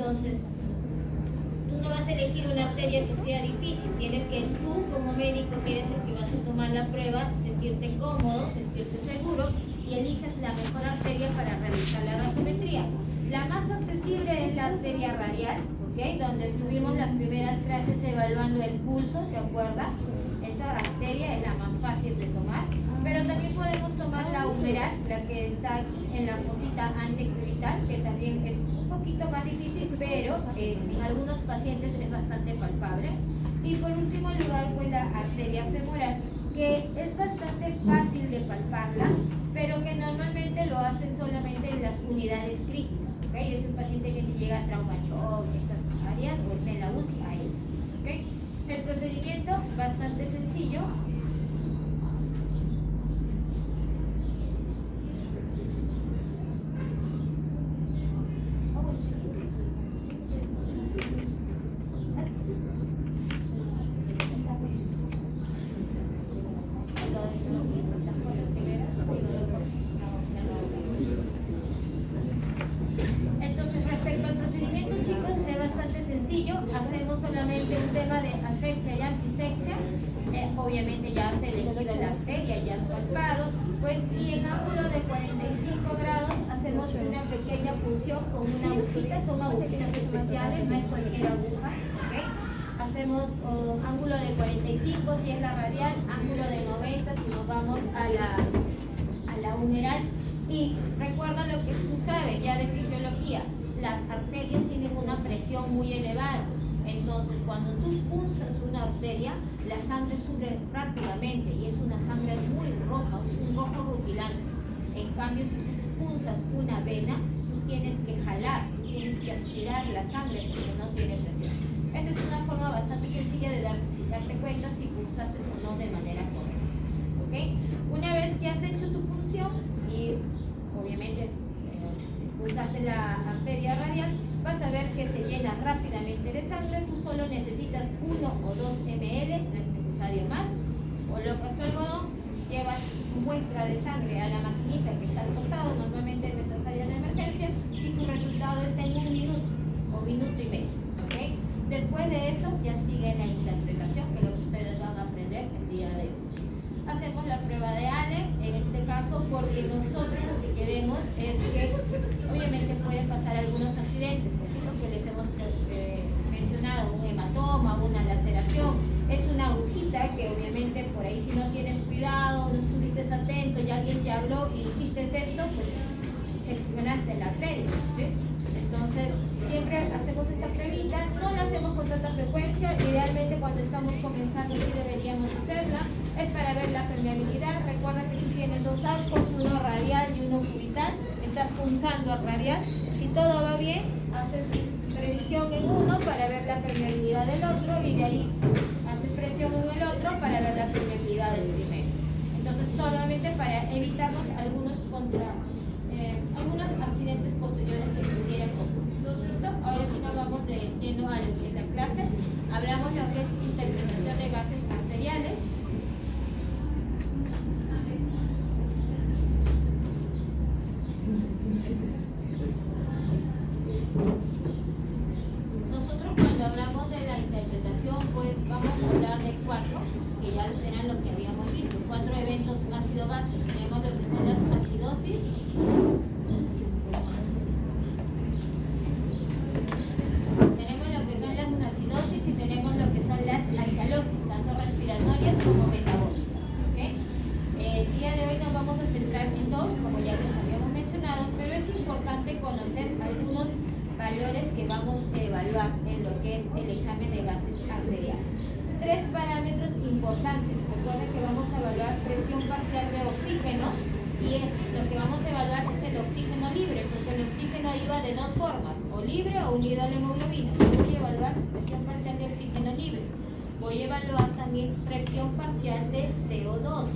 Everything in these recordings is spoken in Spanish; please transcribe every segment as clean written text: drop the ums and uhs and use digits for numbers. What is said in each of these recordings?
Entonces, tú no vas a elegir una arteria que sea difícil, tienes que tú como médico, que eres el que vas a tomar la prueba, sentirte cómodo, sentirte seguro y eliges la mejor arteria para realizar la gasometría. La más accesible es la arteria radial, ¿okay? Donde estuvimos las primeras clases evaluando el pulso, ¿se acuerda? Esa arteria es la más fácil de tomar, pero también podemos tomar la humeral, la que está aquí en la fosita antecubital, que también es un poquito más difícil, pero en algunos pacientes es bastante palpable. Y por último lugar, pues la arteria femoral, que es bastante fácil de palparla, pero que normalmente lo hacen solamente en las unidades críticas, ¿ok? Es un paciente que te llega a trauma shock, estas áreas, o está en la UCI, ahí, ¿ok? El procedimiento bastante sencillo. Entonces, respecto al procedimiento, chicos, es bastante sencillo. Hacemos solamente un tema de asepsia y antisepsia. Obviamente ya se ha elegido la arteria, ya has palpado, pues, y en ángulo de 45 grados hacemos una pequeña punción con una agujita, son agujitas especiales, no es cualquier aguja, ¿ok? Hacemos ángulo de 45 si es la radial, ángulo de 90 si nos vamos a la humeral. Y recuerda lo que tú sabes ya de fisiología, las arterias tienen una presión muy elevada. Entonces, cuando tú punzas una arteria, la sangre sube rápidamente y es una sangre muy roja, es un rojo rutilante. En cambio, si tú punzas una vena, tú tienes que jalar, tienes que aspirar la sangre porque no tiene presión. Esta es una forma bastante sencilla de darte cuenta si punzaste o no de manera correcta, ¿ok? Una vez que has hecho tu punción y obviamente pulsaste la arteria radial, vas a ver que se llena rápidamente de sangre. Tú solo necesitas 1 o 2 ml, no es necesario más. Colocas tu algodón, llevas tu muestra de sangre a la maquinita que está al costado, normalmente en nuestras áreas de emergencia, y tu resultado está en 1 minuto o minuto y medio, ¿okay? Después de eso ya sigue la interpretación, que es lo que ustedes van a aprender el día de hoy. Hacemos la prueba de Allen, en este caso, porque nosotros lo que queremos es que obviamente pueden pasar algunos accidentes, por ejemplo, que les hemos mencionado, un hematoma, una laceración, es una agujita que obviamente por ahí si no tienes cuidado, no estuviste atento y alguien te habló y hiciste esto, pues seccionaste la arteria, ¿sí? Entonces, siempre hacemos esta pruebita, no la hacemos con tanta frecuencia, idealmente cuando estamos comenzando sí deberíamos hacerla, es para ver la permeabilidad. Recuerda que tú tienes 2 arcos, uno radial y uno cubital, estás punzando al radial, si todo va bien, haces presión en uno para ver la permeabilidad del otro y de ahí haces presión en el otro para ver la permeabilidad del primero. Entonces, solamente para evitarnos algunos accidentes posteriores que pudieran ocurrir. ¿Listo? Ahora sí nos vamos de lleno a lo que es la clase. Hablamos lo que es interpretación de gases arteriales. Nosotros cuando hablamos de la interpretación, pues vamos a hablar de 4, que ya eran lo que habíamos visto, 4 eventos ácido-base. Tenemos lo que son las acidosis, y tenemos lo que son las alcalosis, tanto respiratorias como metabólicas, ¿okay? El día de hoy nos vamos a centrar en 2, como ya les habíamos mencionado, pero es importante conocer algunos valores que vamos a evaluar en lo que es el examen de gases arteriales. 3 parámetros importantes. Recuerden que vamos a evaluar presión parcial de oxígeno y lo que vamos a evaluar es el oxígeno libre, porque el oxígeno iba de 2 formas, o libre o unido a la hemoglobina. Voy a evaluar presión parcial de oxígeno libre. Voy a evaluar también presión parcial de CO2.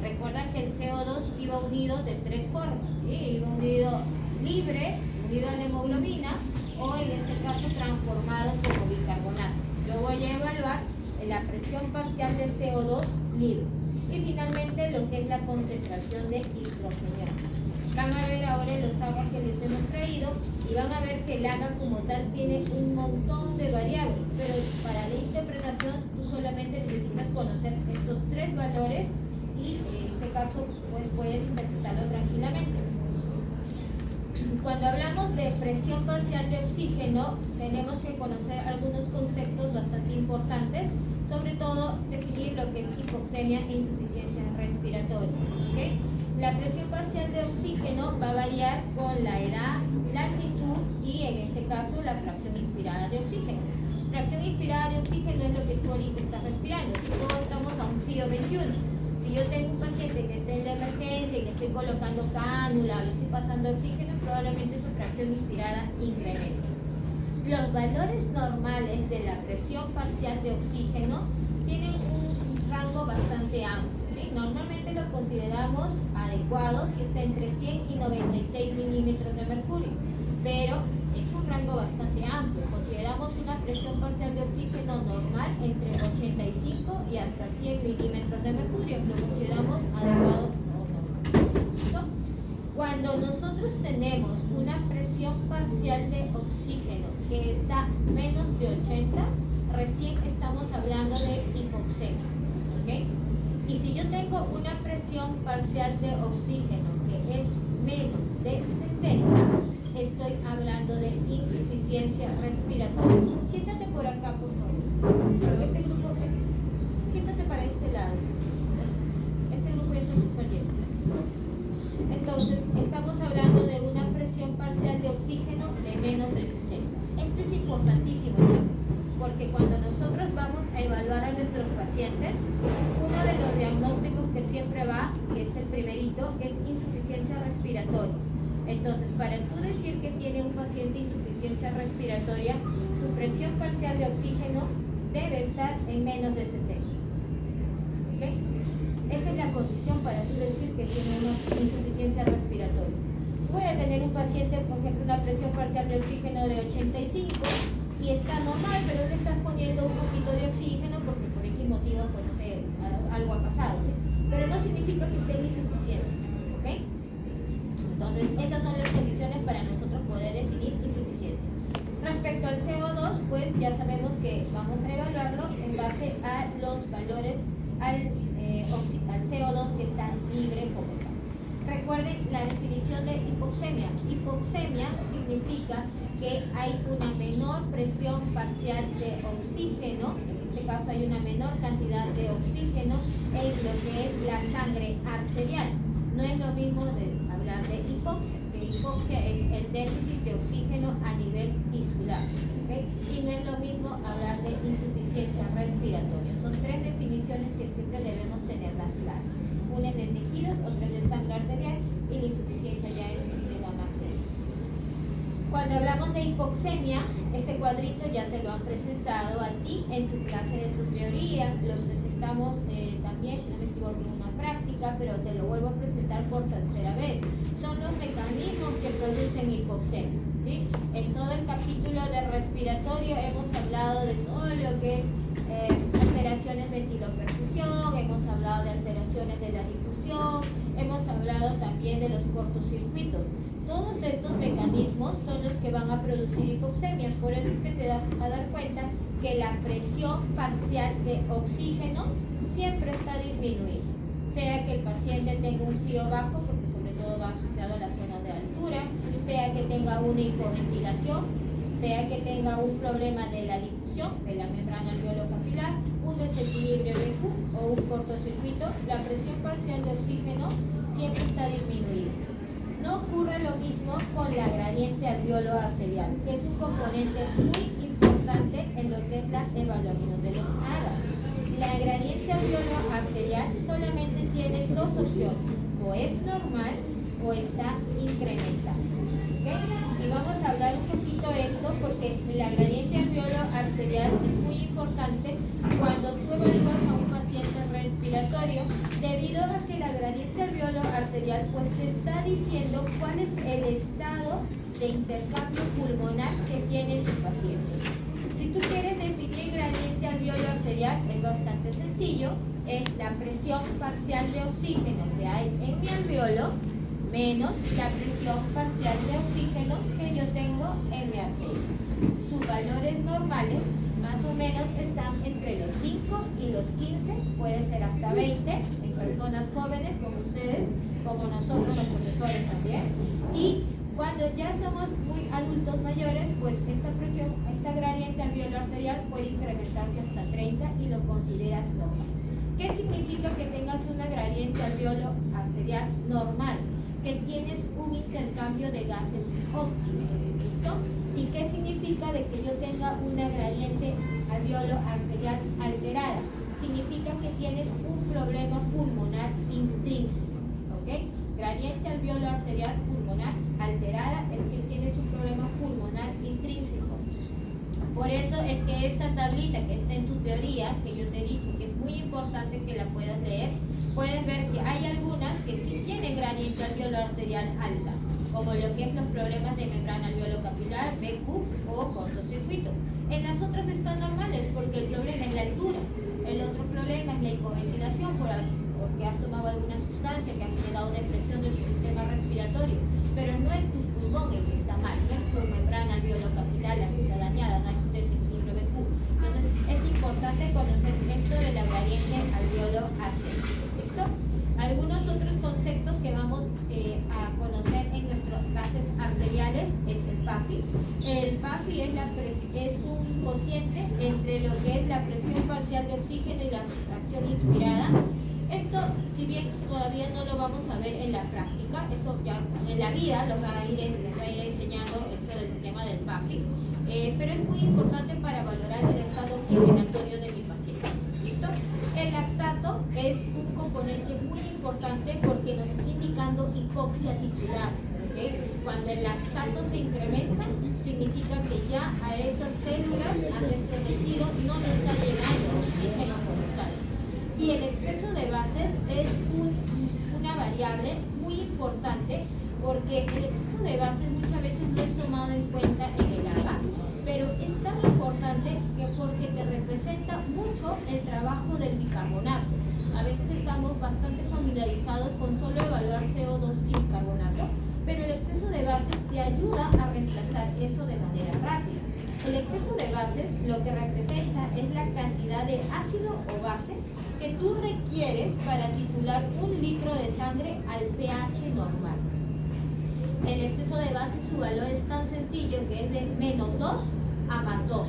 Recuerdan que el CO2 iba unido de 3 formas, ¿sí? Iba unido libre, unido a la hemoglobina, o en este caso transformado como bicarbonato. Yo voy a evaluar la presión parcial de CO2 libre. y finalmente lo que es la concentración de hidrogenión. Van a ver ahora los AGAs que les hemos traído y van a ver que el AGA como tal tiene un montón de variables, pero para la interpretación tú solamente necesitas conocer estos 3 valores y en este caso pues puedes interpretarlo tranquilamente. Cuando hablamos de presión parcial de oxígeno, tenemos que conocer algunos conceptos bastante importantes, sobre todo definir lo que es hipoxemia e insuficiencia respiratoria. ¿Okay? La presión parcial de oxígeno va a variar con la edad, la altitud y en este caso la fracción inspirada de oxígeno. Fracción inspirada de oxígeno es lo que tú ahorita estás respirando. Si todos estamos a un FIO 21. Si yo tengo un paciente que está en la emergencia y le estoy colocando cánula, le estoy pasando oxígeno, probablemente su fracción inspirada incremente. Los valores normales de la presión parcial de oxígeno tienen un rango bastante amplio. ¿Sí? Normalmente lo consideramos adecuado si está entre 100 y 96 milímetros de mercurio, pero es un rango bastante amplio. Consideramos una presión parcial de oxígeno normal entre 85 y hasta 100 milímetros de mercurio. Lo consideramos adecuado o normal. Cuando nosotros tenemos una presión parcial de oxígeno que está menos de 80, recién estamos hablando de hipoxemia. ¿Okay? Y si yo tengo una presión parcial de oxígeno que es menos de 60, estoy hablando de insuficiencia respiratoria. Siéntate por acá, por favor. Este grupo, siéntate para este lado. Este grupo ya está súper lleno. Entonces, estamos hablando de una presión parcial de oxígeno de menos de 60. Esto es importantísimo, chicos, porque cuando nosotros vamos a evaluar a nuestros pacientes, uno de los diagnósticos que siempre va, y es el primerito, es insuficiencia respiratoria. Entonces, para tú decir que tiene un paciente insuficiencia respiratoria, su presión parcial de oxígeno debe estar en menos de 60. ¿Okay? Esa es la condición para tú decir que tiene una insuficiencia respiratoria. Puede tener un paciente, por ejemplo, una presión parcial de oxígeno de 85 y está normal, pero le estás poniendo un poquito de oxígeno porque por X motivo, pues no sé, algo ha pasado, ¿sí? Pero no significa que esté en insuficiencia. ¿Ok? Entonces, esas son las condiciones para nosotros poder definir insuficiencia. Respecto al CO2, pues ya sabemos que vamos a evaluarlo en base a los valores, al CO2 que está libre como tal. Recuerden la definición de hipoxemia. Hipoxemia significa que hay una menor presión parcial de oxígeno, en este caso hay una menor cantidad de oxígeno en lo que es la sangre arterial. No es lo mismo de hablar de hipoxia, que hipoxia es el déficit de oxígeno a nivel tisular, ¿okay? Y no es lo mismo hablar de insuficiencia respiratoria. Son 3 definiciones que siempre debemos tenerlas claras. Una es de tejidos, otra es de sangre arterial y la insuficiencia ya es un tema más serio. Cuando hablamos de hipoxemia, este cuadrito ya te lo han presentado a ti en tu clase de tu teoría, lo presentamos también, si no me equivoco, en una práctica, pero te lo vuelvo a presentar por tercera vez. Son los mecanismos que producen hipoxemia, ¿sí? En todo el capítulo de respiratorio hemos hablado de todo lo que es alteraciones ventiloperfusión, hemos hablado de alteraciones de la difusión, hemos hablado también de los cortocircuitos. Todos estos mecanismos son los que van a producir hipoxemias, por eso es que te das a dar cuenta que la presión parcial de oxígeno siempre está disminuida, sea que el paciente tenga un FIO bajo, porque sobre todo va asociado a las zonas de altura, sea que tenga una hipoventilación, sea que tenga un problema de la difusión de la membrana alveolo-capilar, un desequilibrio BQ o un cortocircuito, la presión parcial de oxígeno siempre está disminuida. No ocurre lo mismo con la gradiente alveolo-arterial, que es un componente muy importante en lo que es la evaluación de los AGA. La gradiente alveolo-arterial solamente tiene 2 opciones, o es normal o está incrementada. ¿Okay? Y vamos a hablar un poquito de esto porque la gradiente alveolo-arterial es muy importante cuando tú evalúas a un paciente respiratorio, debido a que la gradiente alveolo-arterial pues te está diciendo cuál es el estado de intercambio pulmonar que tiene su paciente. Si tú quieres definir gradiente alveolo-arterial es bastante sencillo, es la presión parcial de oxígeno que hay en mi alveolo menos la presión parcial de oxígeno que yo tengo en mi arteria. Sus valores normales más o menos están entre los 5 y los 15, puede ser hasta 20 en personas jóvenes como ustedes, como nosotros los profesores también. Y cuando ya somos muy adultos mayores, pues esta presión, esta gradiente alveolo arterial puede incrementarse hasta 30 y lo consideras normal. ¿Qué significa que tengas una gradiente alveolo arterial normal? Que tienes un intercambio de gases óptimo, ¿listo? ¿Y qué significa de que yo tenga una gradiente alveolo arterial alterada? Significa que tienes un problema pulmonar intrínseco, ¿ok? Gradiente alveolo arterial pulmonar alterada es que tienes un problema pulmonar intrínseco. Por eso es que esta tablita que está en tu teoría, que yo te he dicho que es muy importante que la puedas leer, puedes ver que hay algunas que sí tienen gradiente alveolo arterial alta, como lo que es los problemas de membrana alveolo capilar, BQ o cortocircuito. En las otras están normales porque el problema es la altura. El otro problema es la hipoventilación porque has tomado alguna sustancia que ha generado depresión de tu sistema respiratorio. Pero no es tu pulmón el que está mal, no es tu membrana alveolo capilar la que está dañada, no es tu desequilibrio BQ. Entonces es importante conocer esto de la gradiente alveolo arterial. ¿Listo? Algunos otros conceptos que vamos a conocer en nuestros gases arteriales es el PAFI. El PAFI es un cociente entre lo que es la presión parcial de oxígeno y la fracción inspirada. Esto, si bien todavía no lo vamos a ver en la práctica, esto ya en la vida les va a ir enseñando esto del tema del PAFI, pero es muy importante para valorar el estado oxigenatorio de mi paciente. ¿Listo? El lactato es un componente muy importante porque nos está indicando hipoxia tisular. ¿Okay? Cuando el lactato se incrementa, significa que ya a esas células, a nuestro tejido, no le está llegando oxígeno como tal. Y el exceso de bases es una variable muy importante porque el exceso de bases muchas veces no es tomado en cuenta en el AGA, pero es tan importante que porque te representa mucho el trabajo del bicarbonato. A veces estamos bastante familiarizados con solo evaluar CO2 y bicarbonato, pero el exceso de bases te ayuda a reemplazar eso de manera rápida. El exceso de bases lo que representa es la cantidad de ácido o base que tú requieres para titular 1 litro de sangre al pH normal. El exceso de base, su valor es tan sencillo que es de menos 2 a más 2.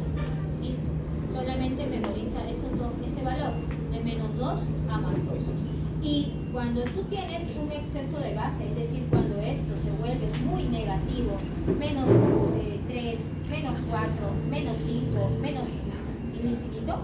Listo. Solamente memoriza ese valor, de menos 2 a más 2. Y cuando tú tienes un exceso de base, es decir, cuando esto se vuelve muy negativo, menos 3, menos 4, menos 5, menos el infinito,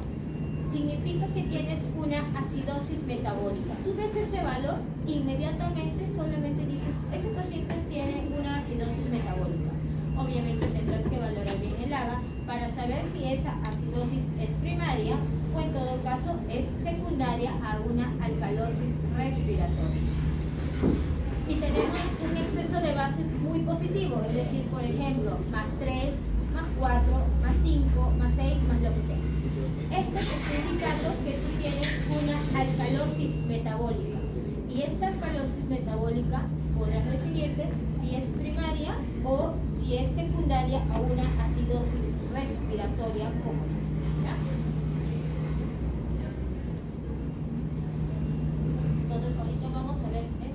significa que tienes una acidosis metabólica. Tú ves ese valor, inmediatamente solamente dices, ese paciente tiene una acidosis metabólica. Obviamente tendrás que valorar bien el AGA para saber si esa acidosis es primaria o en todo caso es secundaria a una alcalosis respiratoria. Y tenemos un exceso de bases muy positivo, es decir, por ejemplo, más 3, más 4, más 5, más 6, más lo que sea. Esto te está indicando que tú tienes una alcalosis metabólica. Y esta alcalosis metabólica podrás definirte si es primaria o si es secundaria a una acidosis respiratoria común. ¿Ya? Entonces ahorita vamos a ver esto.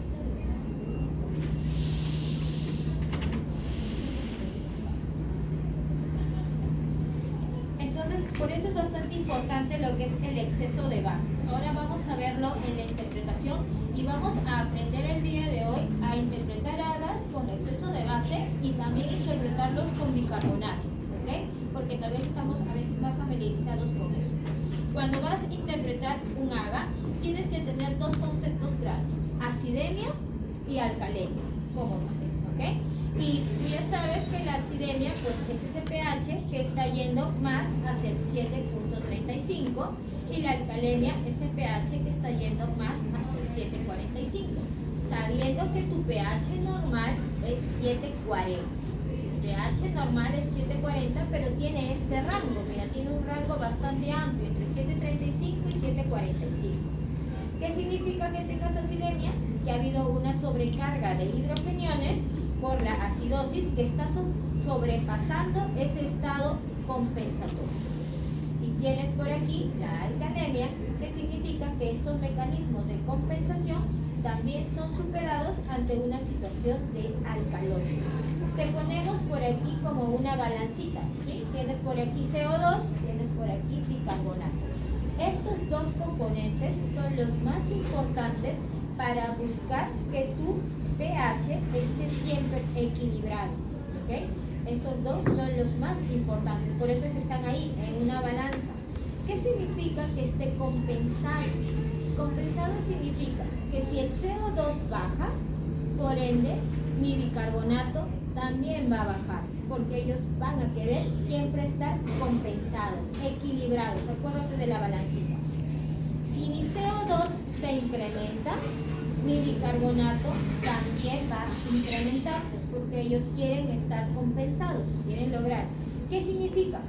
Entonces, por eso es bastante importante lo que es el exceso de bases. Ahora vamos a verlo en la interpretación y vamos a aprender el día de hoy a interpretar AGAs con exceso de base y también interpretarlos con bicarbonato, ¿ok? Porque tal vez estamos a veces más familiarizados con eso. Cuando vas a interpretar un AGA, tienes que tener dos conceptos claros: acidemia y alcalemia, cómodamente, ¿ok? Y tú ya sabes que la acidemia pues es ese pH que está yendo más hacia el 7.35 y la alcalemia es el pH que está yendo más hacia el 7.45, sabiendo que tu pH normal es 7.40. pH normal es 7.40, pero tiene este rango, mira, tiene un rango bastante amplio, entre 7.35 y 7.45. ¿Qué significa que tengas acilemia? Que ha habido una sobrecarga de hidrogeniones por la acidosis que está sobrepasando ese estado compensatorio. Y tienes por aquí la alcanemia, que significa que estos mecanismos de compensación también son superados ante una situación de alcalosis. Te ponemos por aquí como una balancita, ¿sí? Tienes por aquí CO2, tienes por aquí bicarbonato. Estos dos componentes son los más importantes para buscar que tu pH esté siempre equilibrado, ¿ok? Esos dos son los más importantes, por eso es que están ahí en una balanza. ¿Qué significa que esté compensado? Compensado significa que si el CO2 baja, por ende, mi bicarbonato también va a bajar, porque ellos van a querer siempre estar compensados, equilibrados. Acuérdate de la balancita. Si mi CO2 se incrementa, mi bicarbonato también va a incrementarse, porque ellos quieren estar compensados, quieren lograr. ¿Qué significa?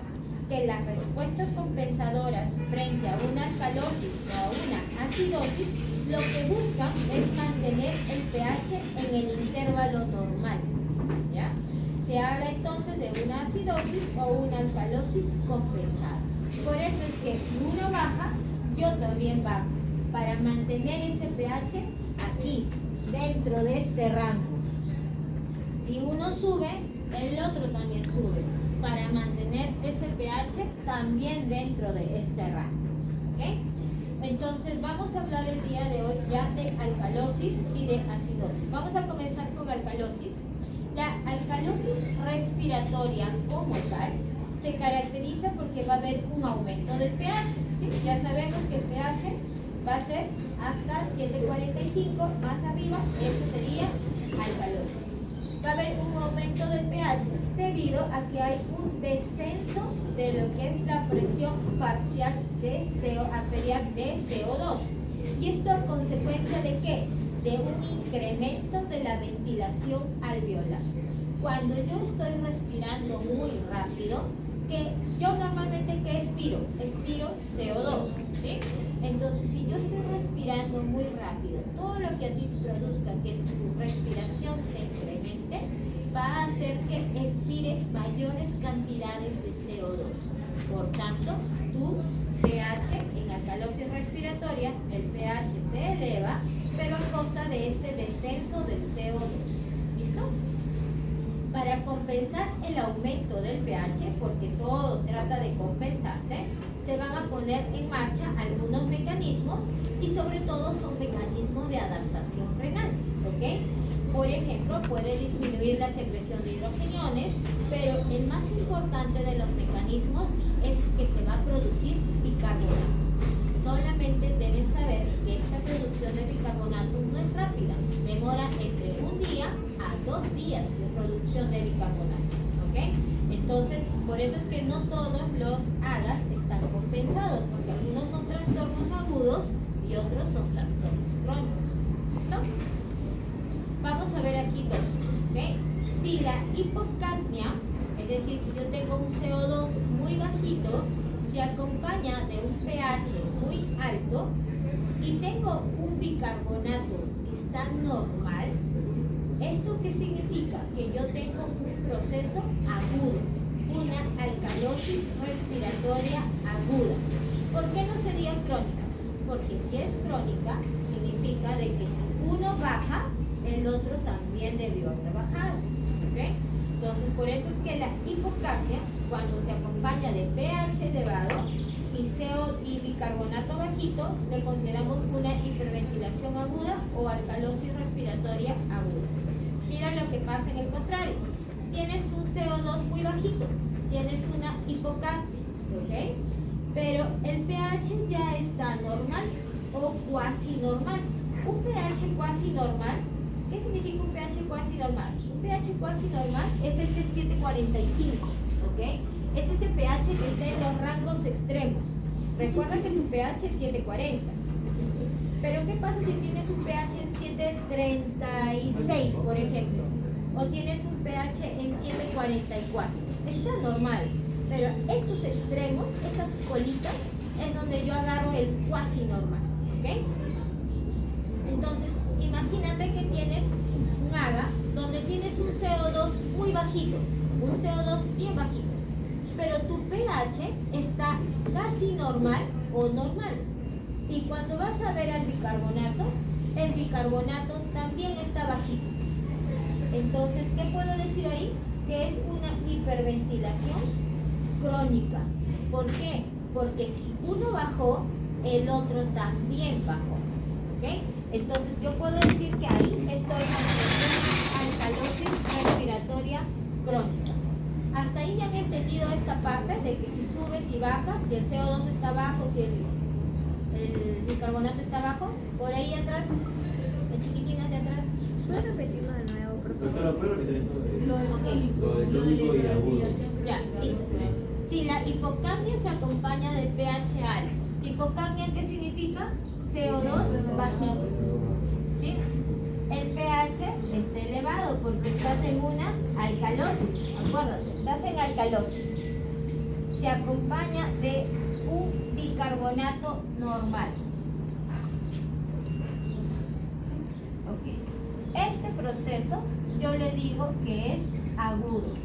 Que las respuestas compensadoras frente a una alcalosis o a una acidosis, lo que buscan es mantener el pH en el intervalo normal, ¿ya? Se habla entonces de una acidosis o una alcalosis compensada. Por eso es que si uno baja, yo también bajo, para mantener ese pH aquí, dentro de este rango. Si uno sube, el otro también sube, para mantener ese pH también dentro de este rango, ¿ok? Entonces vamos a hablar el día de hoy ya de alcalosis y de acidosis. Vamos a comenzar con alcalosis. La alcalosis respiratoria como tal se caracteriza porque va a haber un aumento del pH, ¿sí? Ya sabemos que el pH va a ser hasta 7.45, más arriba, eso sería alcalosis. Va a haber un aumento del pH debido a que hay un descenso de lo que es la presión parcial de arterial de CO2. ¿Y esto a consecuencia de qué? De un incremento de la ventilación alveolar. Cuando yo estoy respirando muy rápido, que yo normalmente ¿qué expiro? Expiro CO2, ¿sí? Entonces, si yo estoy respirando muy rápido, todo lo que a ti produzca que tu respiración se incremente, va a hacer que expires mayores cantidades de CO2. Por tanto, tu pH en alcalosis respiratoria, el pH se eleva, pero a costa de este descenso del CO2. ¿Listo? Para compensar el aumento del pH, porque todo trata de compensarse, se van a poner en marcha algunos mecanismos y sobre todo son mecanismos de adaptación renal, ¿ok? Por ejemplo, puede disminuir la secreción de hidrogeniones, pero el más importante de los mecanismos es que se va a producir bicarbonato. Solamente deben saber que esta producción de bicarbonato no es rápida, demora entre 1 día a 2 días de producción de bicarbonato, ¿ok? Entonces, por eso es que no todos los AGAs están compensados, porque algunos son trastornos agudos y otros son trastornos crónicos. ¿Listo? Vamos a ver aquí dos, ¿ok? Si la hipocapnia, es decir, si yo tengo un CO2 muy bajito, se acompaña de un pH muy alto y tengo un bicarbonato que está normal, ¿esto qué significa? Que yo tengo un proceso agudo, una alcalosis respiratoria aguda. ¿Por qué no sería crónica? Porque si es crónica, significa de que si uno baja, el otro también debió haber bajado, ¿ok? Entonces, por eso es que la hipocapnia, cuando se acompaña de pH elevado y CO y bicarbonato bajito, le consideramos una hiperventilación aguda o alcalosis respiratoria aguda. Mira lo que pasa en el contrario. Tienes un CO2 muy bajito, tienes una hipocapnia, ¿ok? Pero el pH ya está normal o cuasi normal. Un pH cuasi normal, ¿qué significa un pH cuasi normal? Un pH cuasi normal es este 7.45, ¿ok? Es ese pH que está en los rangos extremos. Recuerda que tu pH es 7.40. Pero ¿qué pasa si tienes un pH en 7.36, por ejemplo? O tienes un pH en 7.44. Está normal, pero esos extremos, esas colitas, es donde yo agarro el cuasi normal, ¿ok? Entonces, imagínate que tienes un AGA donde tienes un CO2 muy bajito, un CO2 bien bajito, pero tu pH está casi normal o normal. Y cuando vas a ver al bicarbonato, el bicarbonato también está bajito. Entonces, ¿qué puedo decir ahí? Que es una hiperventilación crónica. ¿Por qué? Porque si uno bajó, el otro también bajó. ¿Ok? Entonces, yo puedo decir que ahí estoy ante una alcalosis respiratoria crónica. Hasta ahí ya han entendido esta parte de que si subes y bajas, si el CO2 está bajo, si el bicarbonato está bajo, por ahí atrás, las chiquitinas de atrás. ¿Puedes repetirlo de nuevo, por favor? Doctora, ¿puedo repetir eso? Lo de crónico y agudo. Ya, listo. Si la hipocapnia se acompaña de pH alto, hipocapnia, ¿qué significa? CO2 bajito. ¿Sí? El pH está elevado porque estás en una alcalosis. Acuérdate, estás en alcalosis. Se acompaña de un bicarbonato normal. Ok. Este proceso yo le digo que es agudo.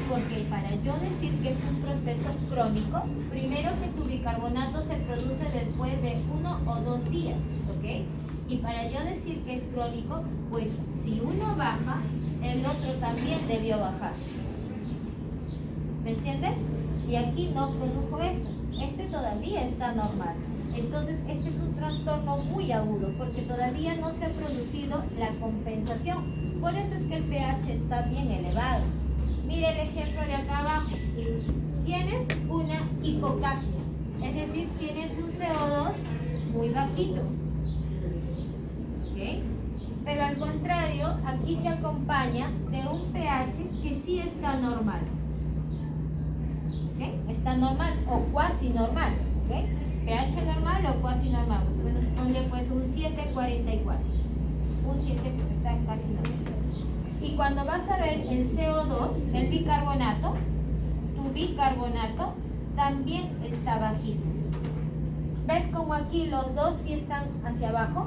Porque para yo decir que es un proceso crónico, primero que tu bicarbonato se produce después de 1 o 2 días, ¿ok? Y para yo decir que es crónico, pues si uno baja, el otro también debió bajar. ¿Me entiendes? Y aquí no produjo esto. Este todavía está normal. Entonces, este es un trastorno muy agudo, porque todavía no se ha producido la compensación. Por eso es que el pH está bien elevado. Mire el ejemplo de acá abajo. Tienes una hipocapnia, es decir, tienes un CO2 muy bajito. ¿Ok? Pero al contrario, aquí se acompaña de un pH que sí está normal. ¿Ok? Está normal o cuasi normal. ¿Ok? pH normal o cuasi normal. Ponle pues un 7,44. Un 7 que está casi normal. Y cuando vas a ver el CO2, el bicarbonato, tu bicarbonato también está bajito. ¿Ves como aquí los dos sí están hacia abajo?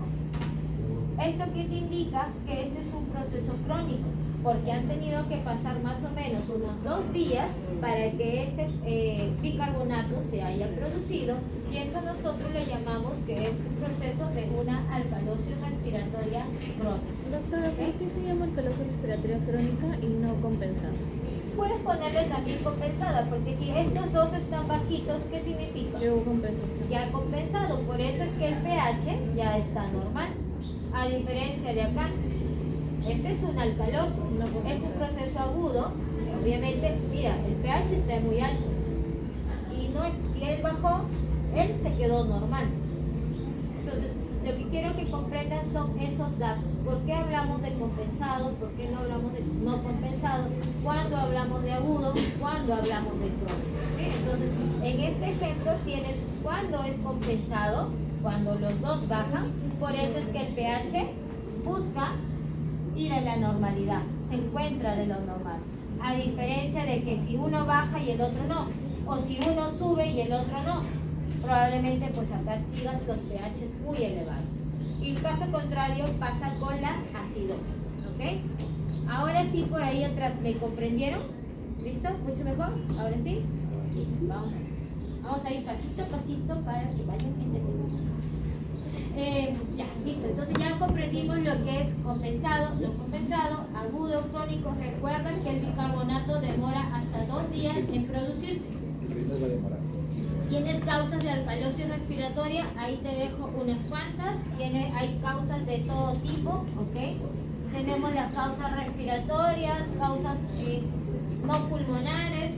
¿Esto qué te indica? Que este es un proceso crónico, porque han tenido que pasar más o menos unos 2 días para que este bicarbonato se haya producido, y eso nosotros le llamamos que es un proceso de una alcalosis respiratoria crónica. Doctora, ¿por qué se llama alcalosis respiratoria crónica y no compensada? Puedes ponerle también compensada, porque si estos dos están bajitos, ¿qué significa? Que hubo compensación. Ya compensado, por eso es que el pH ya está normal, a diferencia de acá. Este es una alcalosis, es un proceso agudo, obviamente, mira, el pH está muy alto, y no es, si él bajó, él se quedó normal. Entonces, lo que quiero que comprendan son esos datos. ¿Por qué hablamos de compensados? ¿Por qué no hablamos de no compensados? ¿Cuándo hablamos de agudo? ¿Cuándo hablamos de crónico? ¿Sí? Entonces, en este ejemplo tienes cuando es compensado, cuando los dos bajan, por eso es que el pH busca ir a la normalidad, se encuentra de lo normal. A diferencia de que si uno baja y el otro no, o si uno sube y el otro no, probablemente pues acá sigas los pHs muy elevados. Y el caso contrario pasa con la acidosis, ¿ok? Ahora sí, por ahí atrás, ¿me comprendieron? ¿Listo? ¿Mucho mejor? ¿Ahora sí? Listo, vamos a ir pasito a pasito para que vayan entendiendo. Ya, listo. Entonces ya comprendimos lo que es compensado, no compensado, agudo, crónico. Recuerden que el bicarbonato demora hasta 2 días en producirse. Tienes causas de alcalosis respiratoria, ahí te dejo unas cuantas. Hay causas de todo tipo, ¿ok? Tenemos las causas respiratorias, causas no pulmonares.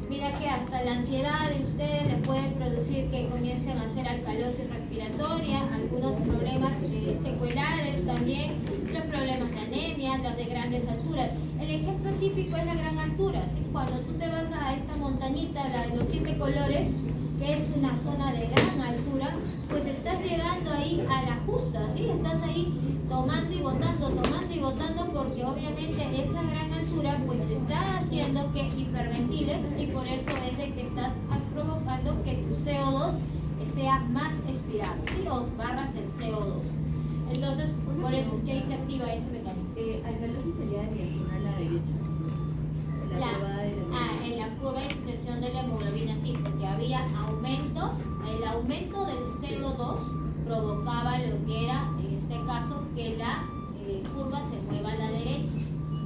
Mira que hasta la ansiedad de ustedes les puede producir que comiencen a hacer alcalosis respiratoria, algunos problemas secuelares también, los problemas de anemia, los de grandes alturas. El ejemplo típico es la gran altura, ¿sí? Cuando tú te vas a esta montañita, la de los 7 colores, que es una zona de gran altura, pues estás llegando ahí a la justa, ¿sí? Estás ahí tomando y botando, porque obviamente esa gran altura pues te está haciendo que hiperventiles, y por eso es de que estás provocando que tu CO2 sea más expirado, ¿sí? O barras el CO2. Entonces, Entonces, por eso es que ahí se activa ese mecanismo. Alcalosis sería dirección a la derecha. En la curva de sucesión de la hemoglobina, sí, porque había aumento, el aumento del CO2 provocaba lo que era, en este caso, que la curva se mueva a la derecha,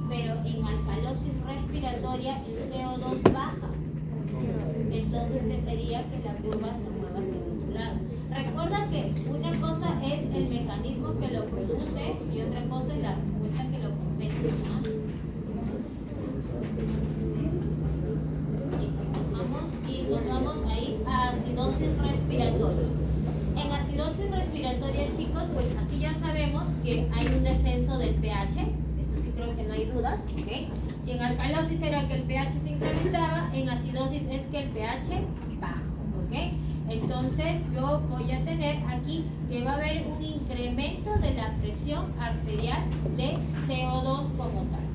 pero en alcalosis respiratoria el CO2 baja. Entonces, ¿qué sería? Que la curva se mueva hacia el otro lado. Recuerda que una cosa es el mecanismo que lo produce y otra cosa es la respuesta que lo compensa, ¿no? Y nos vamos ahí a acidosis respiratoria. En acidosis respiratoria, chicos, pues aquí ya sabemos que hay un descenso del pH, eso sí creo que no hay dudas, ¿ok? Si en alcalosis era que el pH se incrementaba, en acidosis es que el pH baja, ¿ok? Entonces yo voy a tener aquí que va a haber un incremento de la presión arterial de CO2 como tal.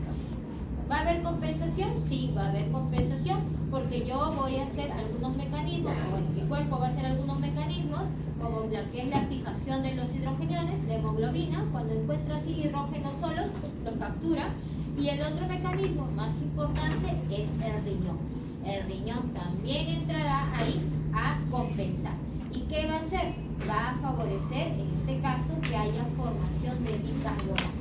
¿Va a haber compensación? Sí, va a haber compensación, porque yo voy a hacer algunos mecanismos, o bueno, mi cuerpo va a hacer algunos mecanismos, como la que es la fijación de los hidrogeniones, la hemoglobina, cuando encuentra así hidrógenos solos, los captura, y el otro mecanismo más importante es el riñón. El riñón también entrará ahí a compensar. ¿Y qué va a hacer? Va a favorecer, en este caso, que haya formación de bicarbonato.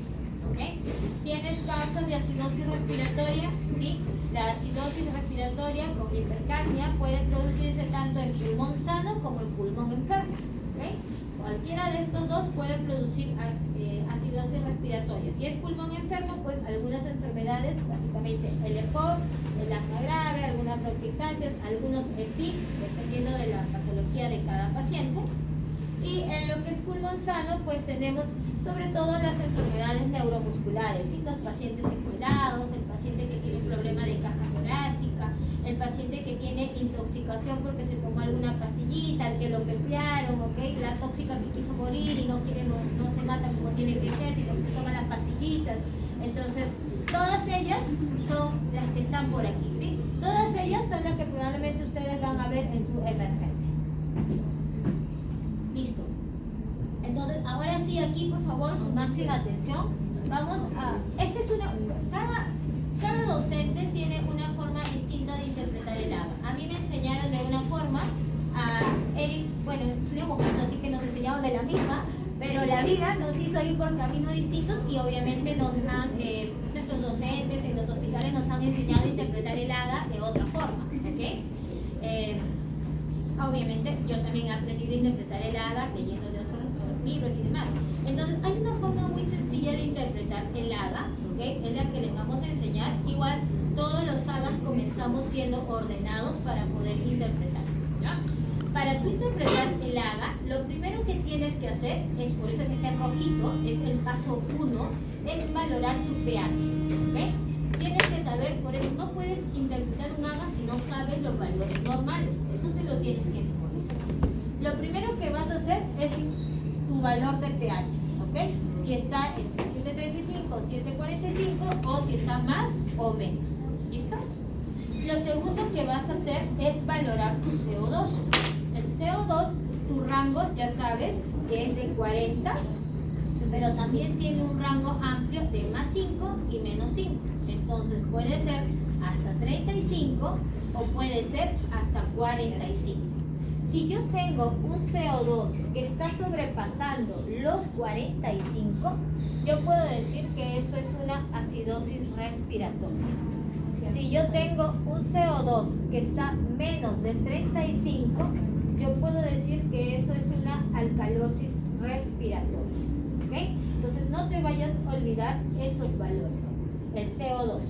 ¿Okay? ¿Tienes causas de acidosis respiratoria? Sí. La acidosis respiratoria con hipercapnia puede producirse tanto en pulmón sano como en pulmón enfermo. ¿Okay? Cualquiera de estos dos puede producir acidosis respiratoria. Si es pulmón enfermo, pues algunas enfermedades, básicamente el EPOC, el asma grave, algunas bronquiectasias, algunos EPIC, dependiendo de la patología de cada paciente. Y en lo que es pulmón sano, pues tenemos sobre todo las enfermedades neuromusculares, ¿sí? Los pacientes secuelados, el paciente que tiene un problema de caja torácica, el paciente que tiene intoxicación porque se tomó alguna pastillita, el que lo pepearon, ¿ok? La tóxica que quiso morir y no se mata como tiene que ser, sino que se toma las pastillitas. Entonces, todas ellas son las que están por aquí, ¿sí? Todas ellas son las que probablemente ustedes van a ver en su emergencia. Listo. Entonces, ahora sí, aquí por favor, su máxima atención. Vamos a... Cada docente tiene una forma distinta de interpretar el AGA. A mí me enseñaron de una forma, a Eric, bueno, estudiamos juntos, así que nos enseñaron de la misma, pero la vida nos hizo ir por caminos distintos y obviamente nuestros docentes en los hospitales nos han enseñado a interpretar el AGA de otra forma, ¿ok? Obviamente yo también he aprendido a interpretar el AGA leyendo de otros libros y demás. Entonces hay una forma muy sencilla de interpretar el AGA, ¿ok? Es la que les vamos a enseñar. Igual todos los AGAs comenzamos siendo ordenados para poder interpretar, ¿ya? Para tú interpretar el AGA, lo primero que tienes que hacer, es por eso que está en rojito, es el paso 1, es valorar tu pH, ¿ok? Tienes que saber, por eso no puedes interpretar un AGA si no sabes los valores normales, eso te lo tienes que memorizar. Lo primero que vas a hacer es tu valor de pH, ¿ok? Si está en 735, 745 o si está más o menos, ¿listo? Lo segundo que vas a hacer es valorar tu CO2. El CO2, tu rango, ya sabes, que es de 40, pero también tiene un rango amplio de más 5 y menos 5. Entonces puede ser hasta 35 o puede ser hasta 45. Si yo tengo un CO2 que está sobrepasando los 45, yo puedo decir que eso es una acidosis respiratoria. Si yo tengo un CO2 que está menos de 35, yo puedo decir que eso es una alcalosis respiratoria. ¿Okay? Entonces no te vayas a olvidar esos valores, el CO2.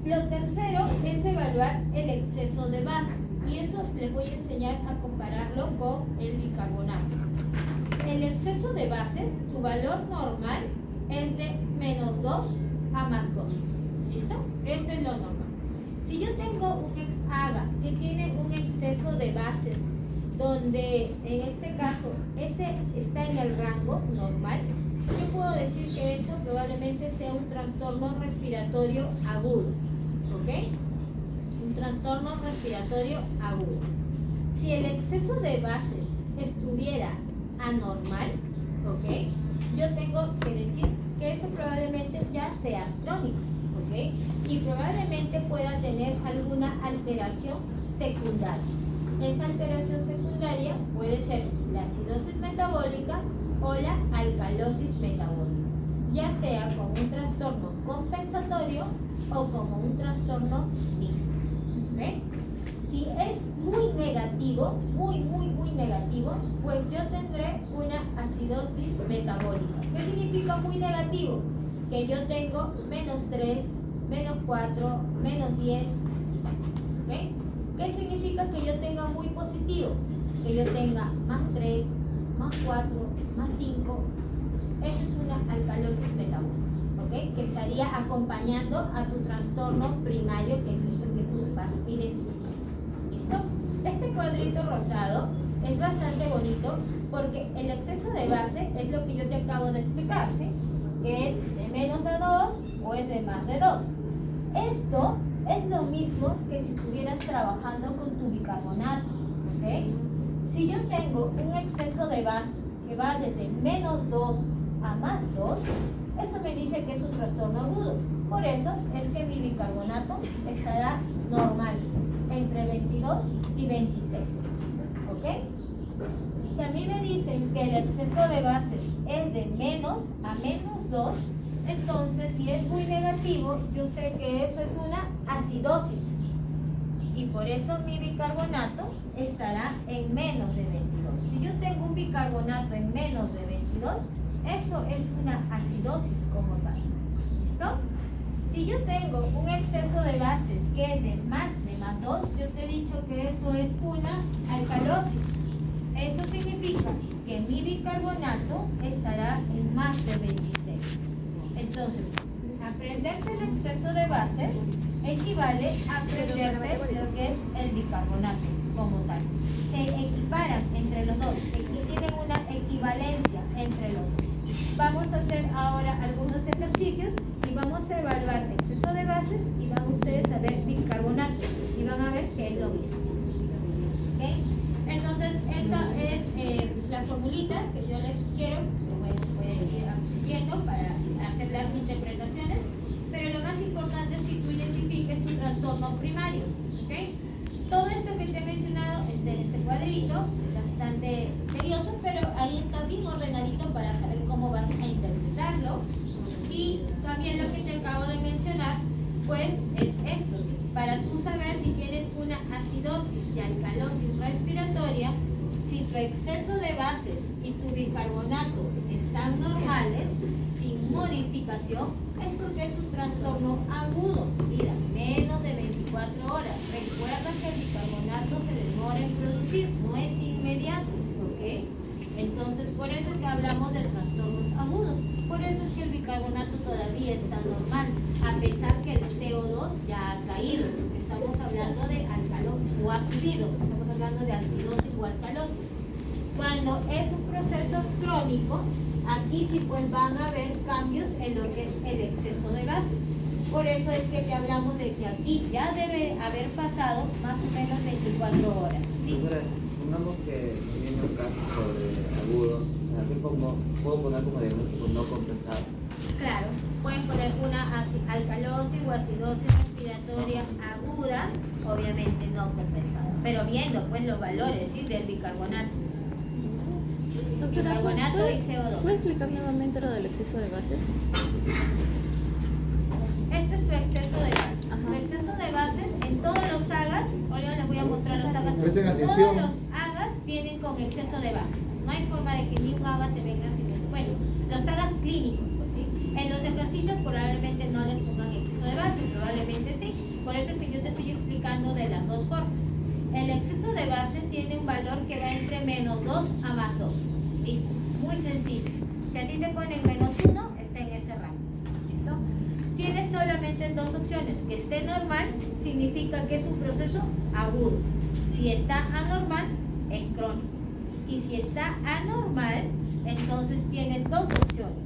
Lo tercero es evaluar el exceso de bases y eso les voy a enseñar a compararlo con el bicarbonato. El exceso de bases, tu valor normal es de menos 2 a más 2. ¿Listo? Eso es lo normal. Si yo tengo un ex-AGA que tiene un exceso de bases, donde en este caso ese está en el rango normal, yo puedo decir que eso probablemente sea un trastorno respiratorio agudo, ¿ok? Un trastorno respiratorio agudo. Si el exceso de bases estuviera anormal, ¿ok? yo tengo que decir que eso probablemente ya sea crónico, ¿ok? Y probablemente pueda tener alguna alteración secundaria. Esa alteración secundaria puede ser la acidosis metabólica o la alcalosis metabólica, ya sea como un trastorno compensatorio o como un trastorno mixto, ¿ok? Si es muy negativo, muy negativo, pues yo tendré una acidosis metabólica. ¿Qué significa muy negativo? Que yo tengo -3, -4, -10 y tal, ¿ok? ¿Qué significa que yo tenga muy positivo? Que yo tenga +3, +4, +5. Eso es una alcalosis metabólica, ¿ok? Que estaría acompañando a tu trastorno primario, que es el que tú vas a identificar. ¿Listo? Este cuadrito rosado es bastante bonito porque el exceso de base es lo que yo te acabo de explicar, ¿sí? Que es de menos de 2 o es de más de 2. Esto es lo mismo que si estuvieras trabajando con tu bicarbonato, ¿ok? Si yo tengo un exceso de bases que va desde -2 a +2, eso me dice que es un trastorno agudo. Por eso es que mi bicarbonato estará normal, entre 22 y 26, ¿ok? Si a mí me dicen que el exceso de bases es de menos a -2, entonces si es muy negativo, yo sé que eso es una acidosis. Y por eso mi bicarbonato estará en menos de 22. Si yo tengo un bicarbonato en menos de 22, eso es una acidosis como tal. ¿Listo? Si yo tengo un exceso de bases que es de +2, yo te he dicho que eso es una alcalosis. Eso significa que mi bicarbonato estará en más de 26. Entonces, aprenderte el exceso de bases equivale a aprenderte lo que es el bicarbonato como tal. Se equiparan entre los dos, tienen una equivalencia entre los dos. Vamos a hacer ahora algunos ejercicios y vamos a evaluar exceso de bases y van ustedes a ver bicarbonato y van a ver que es lo mismo. ¿Ok? Entonces, esta es la formulita que yo les sugiero, que pueden ir viendo para hacer las interpretaciones, pero lo más importante es que tú identifiques tu trastorno primario. ¿Ok? Todo esto que te he mencionado está en este cuadrito, bastante tedioso, pero ahí está bien ordenadito para saber cómo vas a interpretarlo. Y también lo que te acabo de mencionar, pues es esto, ¿sí? Para tú saber si tienes una acidosis y alcalosis respiratoria, si tu exceso de bases y tu bicarbonato están normales, sin modificación, es porque es un trastorno agudo. Mira, menos de 24 horas. Recuerda que el bicarbonato se demora en producir, no es inmediato, ¿ok? Entonces, por eso es que hablamos de trastornos agudos. Por eso es que el bicarbonato todavía está normal, a pesar que el CO2 ya ha caído, porque estamos hablando de alcalosis, o ha subido, estamos hablando de acidosis o alcalosis. Cuando es un proceso crónico, aquí sí pues van a haber cambios en lo que es el exceso de bases. Por eso es que te hablamos de que aquí ya debe haber pasado más o menos 24 horas. ¿Sí? Supongamos que viene un caso sobre agudo, o sea, ¿qué puedo poner como diagnóstico no compensado? Claro, pueden poner una alcalosis o acidosis respiratoria aguda, obviamente no compensada, pero viendo pues los valores, ¿sí? Del bicarbonato. Doctora, Bicarbonato y CO2. ¿puede explicar nuevamente lo del exceso de bases? Este es tu exceso de bases. Ajá. Tu exceso de bases en todos los agas, ahora les voy a mostrar los agas. Presten Todos atención. los agas vienen con exceso de bases. No hay forma de que ni un agas te venga sin eso. Bueno, los agas clínicos, ¿sí? En los ejercicios probablemente no les pongan exceso de bases, probablemente sí. Por eso es que yo te estoy explicando de las dos formas. El exceso de bases tiene un valor que va entre -2 a +2. Listo, muy sencillo. Si a ti te ponen -1, está en ese rango. ¿Listo? Tienes solamente dos opciones. Que esté normal significa que es un proceso agudo. Si está anormal, es crónico. Y si está anormal, entonces tienes dos opciones.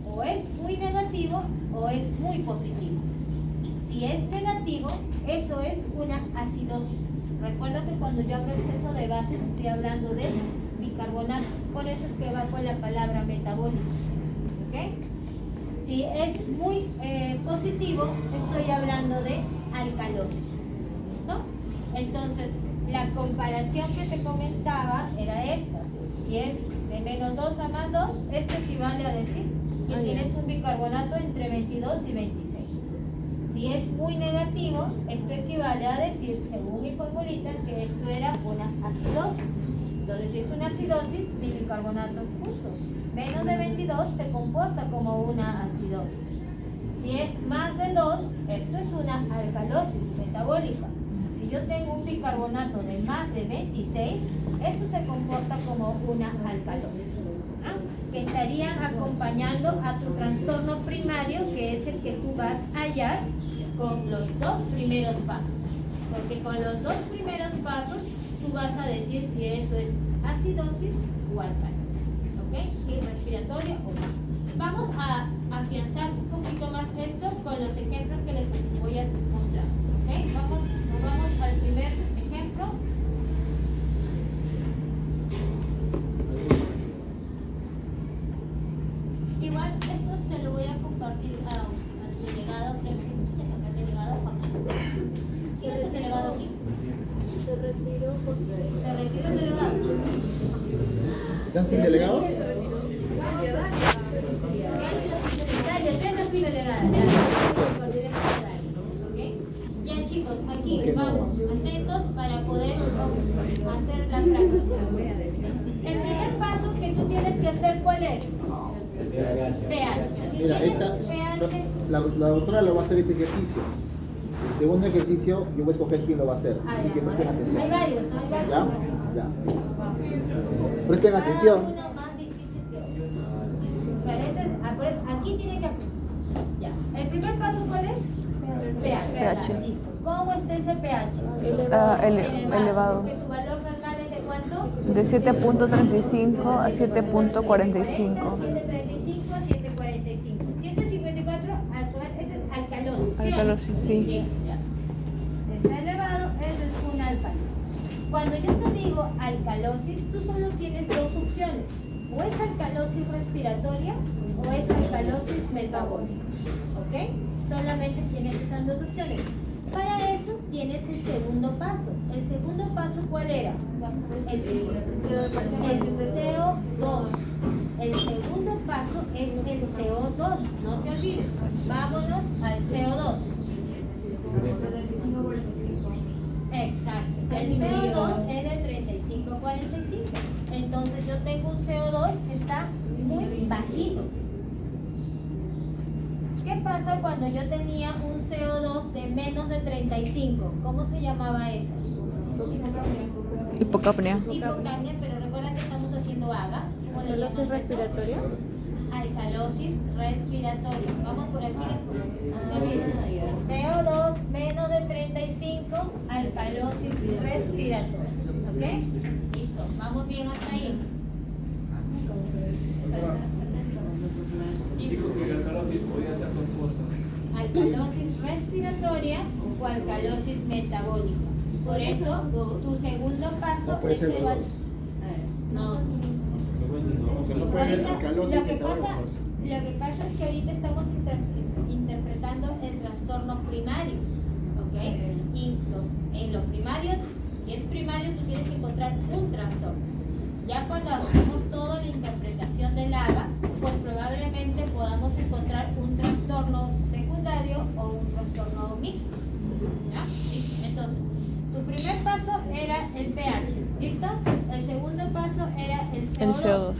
O es muy negativo o es muy positivo. Si es negativo, eso es una acidosis. Recuerda que cuando yo hablo de exceso de bases, estoy hablando de bicarbonato. Por eso es que va con la palabra metabólico. ¿ok? Si es muy positivo, estoy hablando de alcalosis. ¿Listo? Entonces, la comparación que te comentaba era esta. Si es de menos 2 a más 2, esto equivale a decir que tienes un bicarbonato entre 22 y 26. Si es muy negativo, esto equivale a decir, según mi formulita, que esto era una acidosis. Entonces, si es una acidosis, mi bicarbonato es justo. Menos de 22 se comporta como una acidosis. Si es más de 2, esto es una alcalosis metabólica. Si yo tengo un bicarbonato de más de 26, eso se comporta como una alcalosis, ¿no? Que estarían acompañando a tu trastorno primario, que es el que tú vas a hallar con los 2 primeros pasos. Porque con los 2 primeros pasos tú vas a decir si eso es acidosis o alcalosis, ¿ok? Y respiratoria o no. Vamos a afianzar un poquito más esto con los ejemplos que les voy a mostrar, ¿ok? Nos vamos al primer ejemplo. Igual esto se lo voy a compartir al delegado, creo que acá el delegado Juan. ¿Sí es el delegado aquí? Se retiró porque... ¿Se retira el delegado? ¿Están sin delegados? Dale, tenga su delegada. Ya chicos, aquí vamos, atentos para poder hacer la práctica. El primer paso que tú tienes que hacer, ¿cuál es? pH. Si Mira, tienes esta, pH, la doctora lo va a hacer este ejercicio. El segundo ejercicio, yo voy a escoger quién lo va a hacer. Así que presten atención. hay varios, ¿no? Hay varios. ¿Ya? Ya. Presten atención. Cada uno más difícil que otro. Diferentes, por eso, aquí tiene que... Ya. ¿El primer paso cuál es? pH. Listo. ¿Cómo está ese pH? Elevado. Porque su valor normal es de cuánto? De 7.35 a 7.45. 7.35 a 7.45. 7.54, este es alcalosis. Alcalosis, sí. Bien, ya. Está elevado, eso es una alcalosis. Cuando yo te digo alcalosis, tú solo tienes 2 opciones. O es alcalosis respiratoria o es alcalosis metabólica. ¿Ok? Solamente tienes esas 2 opciones. Para eso tienes el segundo paso. ¿El segundo paso cuál era? El CO2. El segundo paso es el CO2. No te olvides. Vámonos al CO2. Exacto. El CO2 es de 35 a 45. Entonces yo tengo un CO2 que está muy bajito. ¿Qué pasa cuando yo tenía un CO2 de menos de 35? ¿Cómo se llamaba eso? Hipocapnia. Hipocapnia, pero recuerda que estamos haciendo AGA. ¿Cómo le llaman? respiratoria? Alcalosis respiratoria. Vamos por aquí. No se olviden. CO2 menos de 35, alcalosis respiratoria. ¿Ok? Listo. Vamos bien hasta ahí. Dijo que la alcalosis podía ser compuesta. Alcalosis respiratoria o alcalosis metabólica. Por eso, tu segundo paso No puede es ser los evaluar. dos. No. O sea, no puede haber Ahorita, alcalosis lo que pasa metabólica. es que ahorita estamos interpretando el trastorno primario, ¿ok? Y en lo primario, si es primario, tú tienes que encontrar un trastorno. Ya cuando hacemos toda la interpretación del AGA, pues probablemente podamos encontrar un trastorno secundario o un trastorno mixto. ¿Ya? Listo. Entonces, tu primer paso era el pH, ¿listo? El segundo paso era el CO2. El CO2.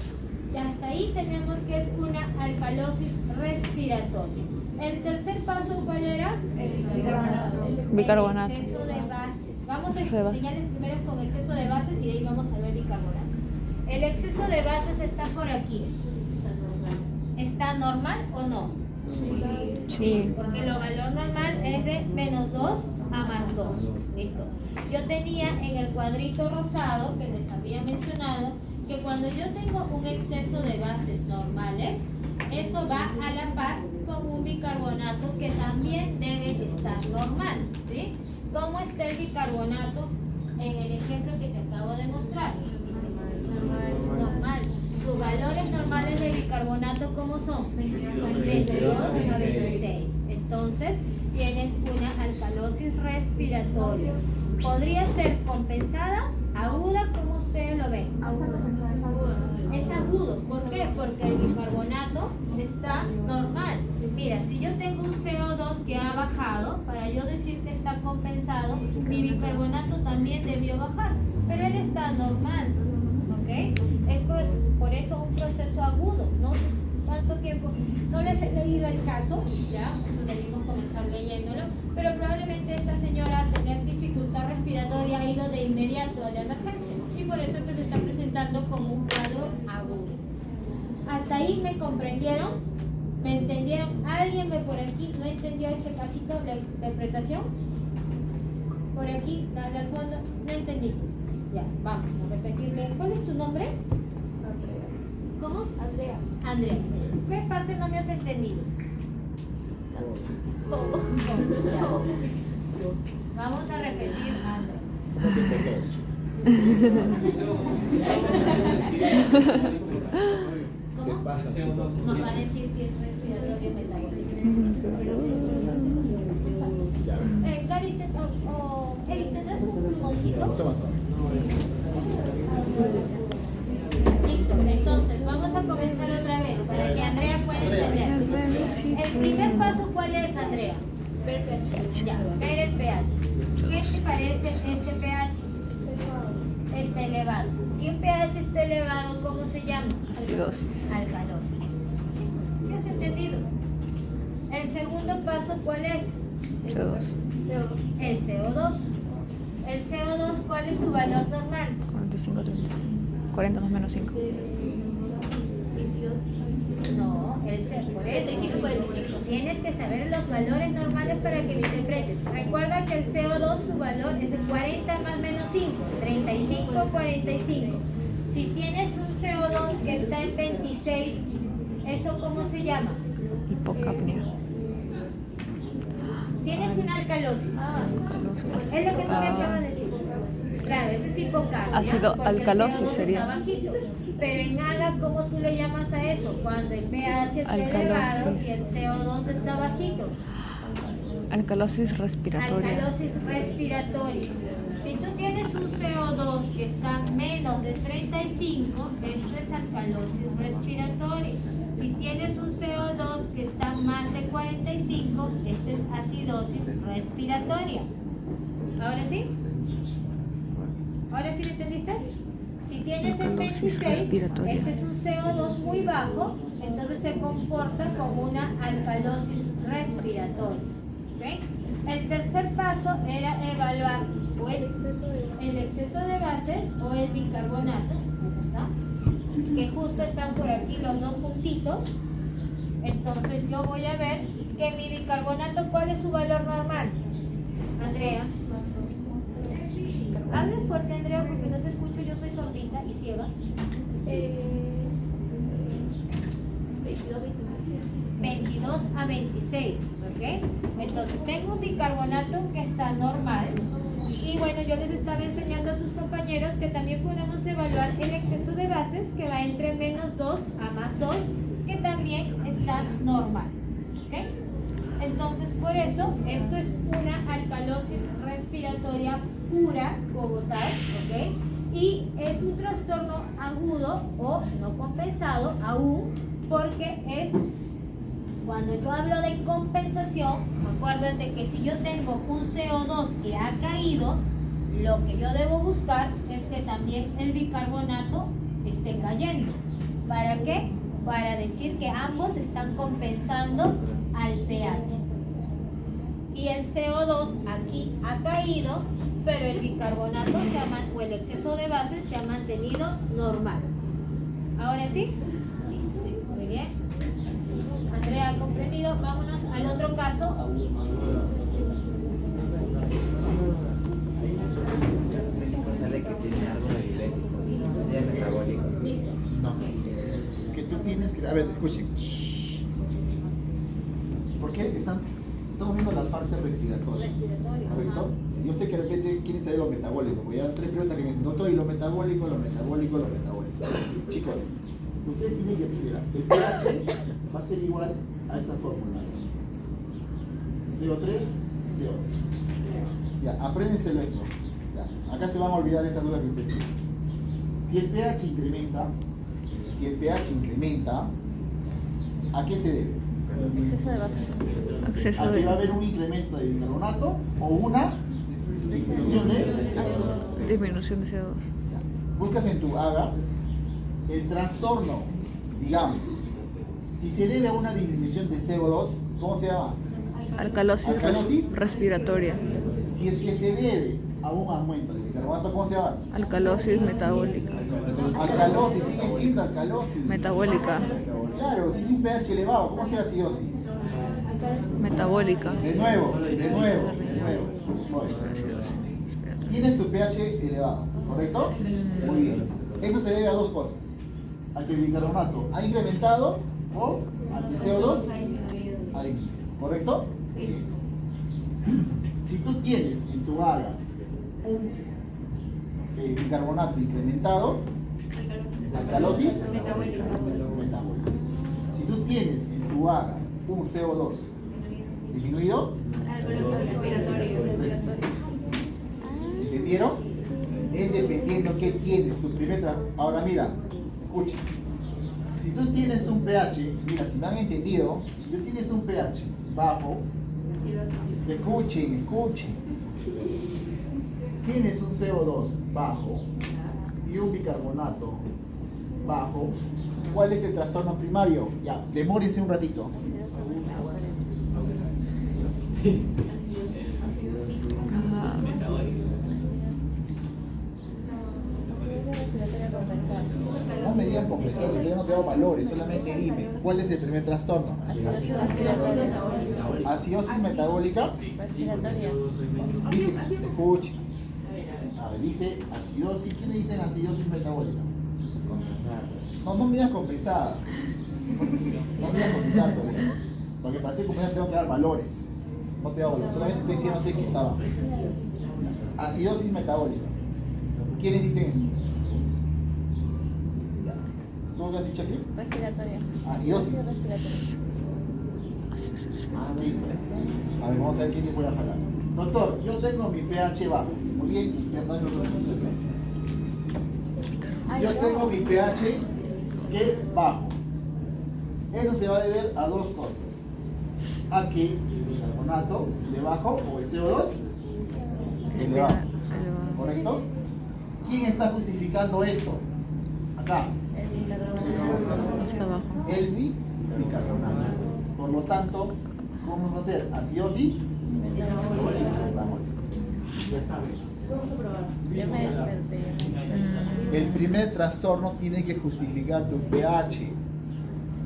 Y hasta ahí tenemos que es una alcalosis respiratoria. El tercer paso, ¿cuál era? Bicarbonato. El exceso de bases. Vamos a Exceso de bases. enseñarles primero con exceso de bases y de ahí vamos a ver bicarbonato. El exceso de bases está por aquí. ¿Está normal o no? Sí. Porque el valor normal es de menos 2 a más 2. Listo. Yo tenía en el cuadrito rosado que les había mencionado que cuando yo tengo un exceso de bases normales, eso va a la par con un bicarbonato que también debe estar normal. ¿Sí? ¿Cómo está el bicarbonato en el ejemplo que te acabo de mostrar? Normal. Sus valores normales de bicarbonato ¿Cuánto como son? 22 a 26. Entonces tienes una alcalosis respiratoria. Podría ser compensada, aguda, como ustedes lo ven. Es agudo. ¿Por qué? Porque el bicarbonato está normal. Mira, si yo tengo un CO2 que ha bajado, para yo decir que está compensado, mi bicarbonato también debió bajar, pero él está normal. ¿Ok? Es por eso un proceso agudo. No sé cuánto tiempo. No les he leído el caso, ya, eso debimos comenzar leyéndolo, pero probablemente esta señora, al tener dificultad respiratoria, ha ido de inmediato a la emergencia y por eso es que se está presentando como un cuadro agudo. ¿Hasta ahí me comprendieron? ¿Me entendieron? ¿Alguien me por aquí no entendió este casito, la interpretación? Por aquí, desde el fondo, ¿no entendiste? Ya, vamos a repetirle. ¿Cuál es tu nombre? Andrea. ¿Cómo? Andrea. Andrea. ¿Qué parte no me has entendido? Todo. Ya. Vamos a repetir, Andrea. Ok, por dos. Se ¿Cómo? pasa, chicos. Nos va a decir si es respiratorio o metabólico. Ya. Gary, Eric, ¿tendrás un plumoncito? Toma, toma. Listo, entonces vamos a comenzar otra vez para que Andrea pueda entender. El primer paso, ¿cuál es, Andrea? Ya, ver el pH. ¿Qué te parece este pH? Está elevado. Si un pH está elevado, ¿cómo se llama? Acidosis. Alcalosis. ¿Qué has entendido? El segundo paso, ¿cuál es? CO2. El CO2. El CO2, ¿cuál es su valor normal? 45, 35. 40 más menos 5. 22. No, por eso. 35, 45. Tienes que saber los valores normales para que lo interpretes. Recuerda que el CO2, su valor es de 40 más menos 5, 35, 45. Si tienes un CO2 que está en 26, ¿eso cómo se llama? Hipocapnia. Tienes una alcalosis. Alcalosis. Es lo que tú me acabas de decir. Claro, eso es hipocapnia. Ácido porque el alcalosis CO2 sería. está bajito. Pero en AGA, ¿cómo tú le llamas a eso? Cuando el pH está elevado Alcalosis. y el CO2 está bajito. Alcalosis respiratoria. Alcalosis respiratoria. Si tú tienes un CO2 que está menos de 35, esto es alcalosis respiratoria. Si tienes un CO2 que está más de 45, esto es acidosis respiratoria. ¿Ahora sí? ¿Ahora sí me entendiste? Si tienes el Alcalosis 26, respiratoria. este es un CO2 muy bajo, entonces se comporta como una alcalosis respiratoria. ¿Ok? El tercer paso era evaluar o el exceso de base o el bicarbonato, ¿no? Que justo están por aquí los dos puntitos. Entonces yo voy a ver que mi bicarbonato, ¿cuál es su valor normal? Andrea. Habla fuerte, Andrea, porque no te escucho, yo soy sordita y ciega. 22, 22 a 26, ¿ok? Entonces tengo un bicarbonato que está normal y bueno, yo les estaba enseñando a sus compañeros que también podemos evaluar el exceso de bases que va entre menos 2 a más 2, que también está normal, ¿ok? Entonces por eso esto es una alcalosis respiratoria pura cogotal, ¿ok? Y es un trastorno agudo o no compensado aún, porque es cuando yo hablo de compensación, acuérdate que si yo tengo un CO2 que ha caído, lo que yo debo buscar es que también el bicarbonato esté cayendo. ¿Para qué? Para decir que ambos están compensando al pH. Y el CO2 aquí ha caído, pero el bicarbonato o el exceso de bases se ha mantenido normal. ¿Ahora sí? Listo, muy bien. Andrea ha comprendido. Vámonos al otro caso. Sale que tiene algo de diurético, tiene metabólico. Listo. No. Ok. Es que tú tienes que. A ver, escuchen. ¿Por qué estamos viendo la parte respiratoria? Respiratorio. ¿Correcto? Ajá. Yo sé que de repente quieren saber lo metabólico, porque ya hay 3 preguntas que me dicen, no estoy lo metabólico. Chicos, Ustedes tienen que mira, el pH va a ser igual a esta fórmula. CO3, CO2. Ya, apréndenselo esto. Ya, acá se van a olvidar esa duda que ustedes tienen. Si el pH incrementa, ¿a qué se debe? Exceso de bases. Acceso ¿A que va a de haber un incremento de bicarbonato o una disminución de? disminución de CO2. Buscas en tu AGA el trastorno, digamos, si se debe a una disminución de CO2, ¿cómo se llama? Alcalosis respiratoria. Si es que se debe a un aumento de bicarbonato, ¿cómo se llama? Alcalosis metabólica. Alcalosis, sigue siendo alcalosis. Metabólica. Claro, si es un pH elevado, ¿cómo se llama acidosis? Metabólica. De nuevo. Voy. Acidosis. Tienes tu pH elevado, ¿correcto? Muy bien. Eso se debe a dos cosas. A que el bicarbonato ha incrementado o a que CO2 ha disminuido, ¿correcto? Bien. Si tú tienes en tu AGA un bicarbonato incrementado, alcalosis metabólica. Si tú tienes en tu AGA un CO2 disminuido, ¿entendieron? Es dependiendo qué tienes, tu primer Ahora mira, escucha. Si tú tienes un pH, mira, si me han entendido, si tú tienes un pH bajo, escuchen. Tienes un CO2 bajo y un bicarbonato bajo, ¿cuál es el trastorno primario? Ya, demórense un ratito. No me digan compensar, si yo no te hago valores, solamente dime, ¿cuál es el primer trastorno? Acidosis metabólica. Dice, escucha. A ver, dice acidosis. ¿Quiénes dicen acidosis metabólica? No me digas compensada. No me digas compensada todavía. Porque para ser compensada tengo que dar valores. No te hago valores, solamente estoy diciéndote que estaba. Acidosis metabólica. ¿Quiénes dicen eso? ¿Tú lo has dicho aquí? Respiratoria. Acidosis. Respiratoria. Listo. A ver, vamos a ver quién les voy a jalar. Doctor, yo tengo mi pH bajo. Muy bien. Yo tengo mi pH que bajo. Eso se va a deber a dos cosas. A que el bicarbonato esté bajo o el CO2 elevado. ¿Correcto? ¿Quién está justificando esto? Acá. Está abajo. El bicarbonato. Por lo tanto, ¿cómo va a ser? Acidosis metabólica. Ya está bien. Ya me desperté. El primer trastorno tiene que justificar tu pH.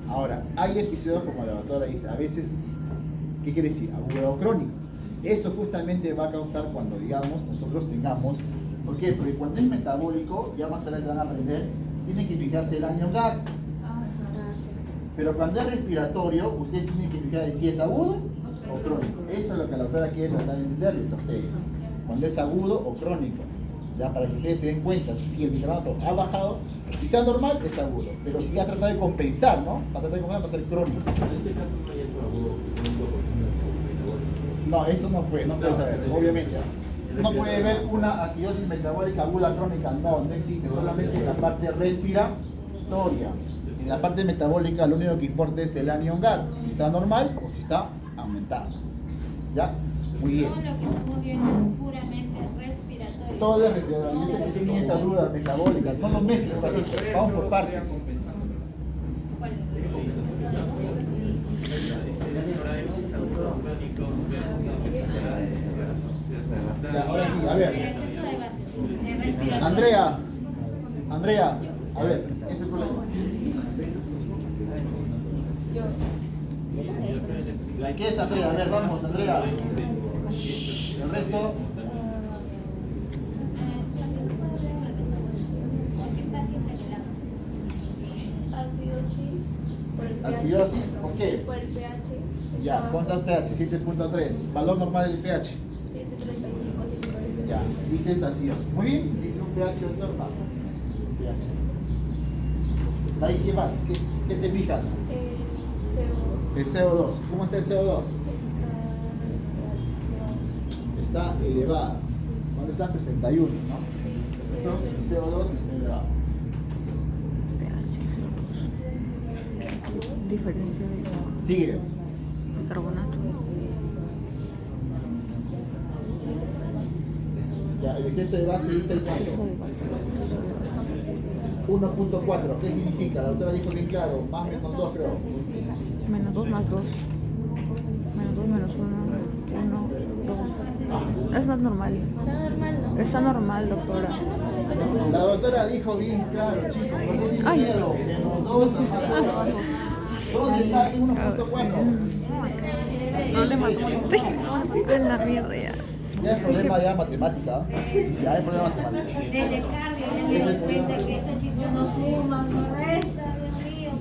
Ahora, hay episodios como la doctora dice, a veces, ¿qué quiere decir? Agudo o crónico. Eso justamente va a causar cuando, digamos, nosotros tengamos, ¿por qué? Porque cuando es metabólico, ya más adelante van a aprender, tienen que fijarse el año GAC. Pero cuando es respiratorio, ustedes tienen que fijar si es agudo o crónico. Eso es lo que la doctora quiere tratar de entenderles a ustedes. Cuando es agudo o crónico. Ya para que ustedes se den cuenta si el bicarbonato ha bajado, si está normal es agudo, pero si ha tratado de compensar, ¿no? Para tratar de compensar va a ser crónico. En este caso no hay eso agudo, No, eso no puede saber, obviamente. No puede haber una acidosis metabólica aguda crónica, no existe, solamente en la parte respiratoria. En la parte metabólica lo único que importa es el anion GAC, si está normal o si está aumentado. ¿Ya? Muy bien. Todo lo que estamos viendo es puramente respiratorio. Todo es respiratorio. Y este que tiene esa duda metabólica, no lo mezclen, vamos por partes. Ya, ahora sí, a ver. Exceso de bases. Respiratorio. Andrea, a ver, ese es el problema. ¿Qué es Andrea? A ver, vamos, Andrea. Shh, el resto. Acidosis. Por el pH. Acidosis, ¿por qué? Por el pH. Ya, ¿cuánto es pH? 7.3. Valor normal del pH. 735, 740. Ya, dices acidosis. Muy bien, dice un pH normal. pH. ¿De ahí qué más? ¿Qué te fijas? CO2 El CO2. ¿Cómo está el CO2? Está elevado. ¿Dónde está? 61, ¿no? Entonces el CO2 está elevado. pH, CO2. Diferencia de Sigue. bicarbonato. Ya, el exceso de base dice el Exceso cuánto. de base, exceso de base. 1.4. ¿Qué significa? La autora dijo bien claro. Más menos 2 creo. Menos 2 más 2. Menos 2 menos 1. 1, 2. Eso es normal. Está normal, ¿no? Está normal, doctora. La doctora dijo bien claro, chicos. ¿Por qué tiene Ay. miedo? Menos 2 más 4. ¿Dónde está aquí 1.4? Problema. En la mierda ya. Ya es problema ya matemática. Ya es problema matemática. Desde cardio ya me doy cuenta que estos chicos no suman, no restan, Dios mío.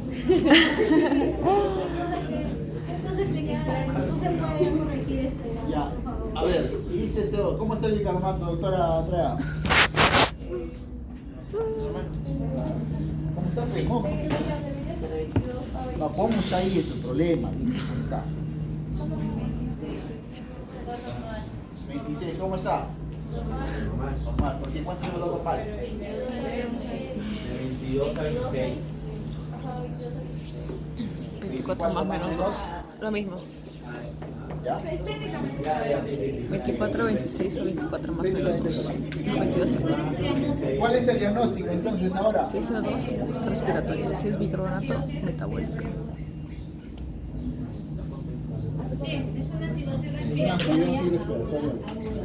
Hay cosas que ya no se puede corregir esto. Ya. A ver, dice CO. ¿Cómo está el bicarbonato, doctora Andrea? ¿Cómo está? Pues, no, ¿cómo que no? No, ¿cómo está ahí? Es el problema. ¿Cómo está? 26, ¿cómo está? Normal. ¿Por qué? ¿Cuánto es lo normal? 22 a 26. 24 más menos 2. Lo mismo. ¿Ya? 24, 26 o 24 más menos 2. No, 22. ¿Cuál es el diagnóstico entonces ahora? Si es CO2 respiratorio, si es bicarbonato metabólico. Sí, es una cirrosis Una respiratoria. cirrosis respiratoria.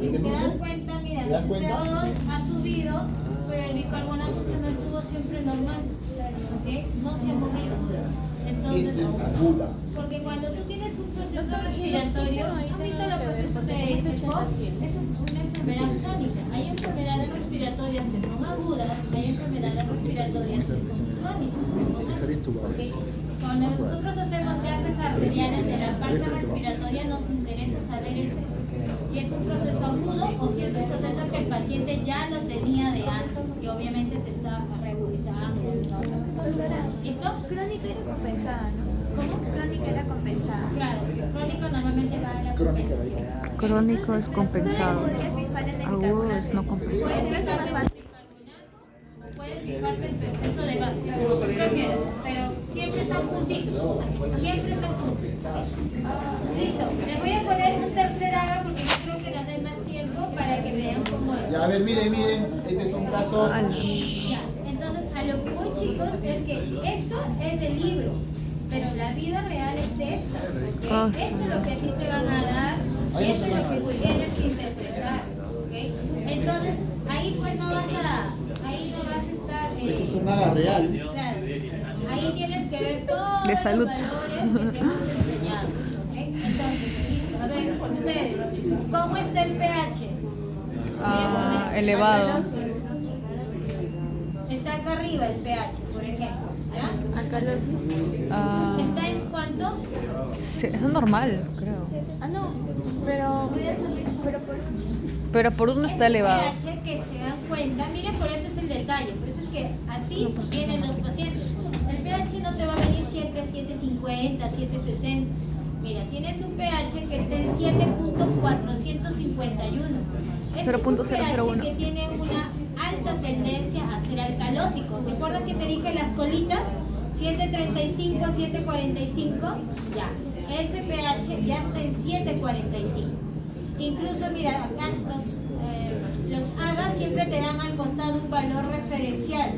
Y si te das cuenta, mira, ¿Te das el cuenta? CO2 ha subido, pero el bicarbonato se mantuvo siempre normal, ¿ok? No se ha movido. Entonces, Esa es aguda. porque cuando tú tienes un proceso respiratorio, ¿has visto los procesos de EPOC? Es una enfermedad crónica. Hay enfermedades respiratorias que son agudas, hay enfermedades respiratorias que son crónicas. ¿Ok? Cuando nosotros hacemos gases arteriales de la parte respiratoria, nos interesa saber si es un proceso agudo o si es un proceso que el paciente ya lo tenía de antes y obviamente se está regularizando. ¿Listo? Crónica era compensada, ¿no? ¿Cómo? Crónica era compensada. Claro, que crónico normalmente va a la Crónica, compensación. Crónico es compensado. Podrías fijar en el Agudo bicarbonato. es no compensado. Puedes fijarte en el bicarbonato o puedes fijarte en tu exceso de base, como tú prefieras, pero siempre están juntitos, siempre están juntos. Listo, les voy a poner un tercer haga porque yo creo que nos den más tiempo para que vean cómo es. Ya, a ver, miren. Este es un caso. Ya, entonces a lo que voy, chicos, es que esto es del libro, pero la vida real es esta, ¿ok? Esto es lo que a ti te van a dar, esto es lo que tú tienes que interpretar, ¿ok? Entonces, ahí pues no vas a estar... Ese es un haga real. Claro, ahí tienes que ver todos De salud. los valores que te hemos enseñado, ¿ok? Entonces, a ver, ustedes, ¿cómo está el pH? Elevado. Está acá arriba el pH, por ejemplo, ¿ya? Alcalosis. ¿Está en cuánto? Sí, eso es normal, creo. Ah, no. Pero Pero por uno está elevado. pH que se dan cuenta, miren, por eso es el detalle, por eso es que así vienen los pacientes. El pH no te va a venir siempre 750, 760. Mira, tienes un pH que está en 7.451. Este es un 0.001. pH que tiene una alta tendencia a ser alcalótico. ¿Te acuerdas que te dije las colitas? 735, 745. Ya, ese pH ya está en 745. Incluso, mira, acá los AGA siempre te dan al costado un valor referencial.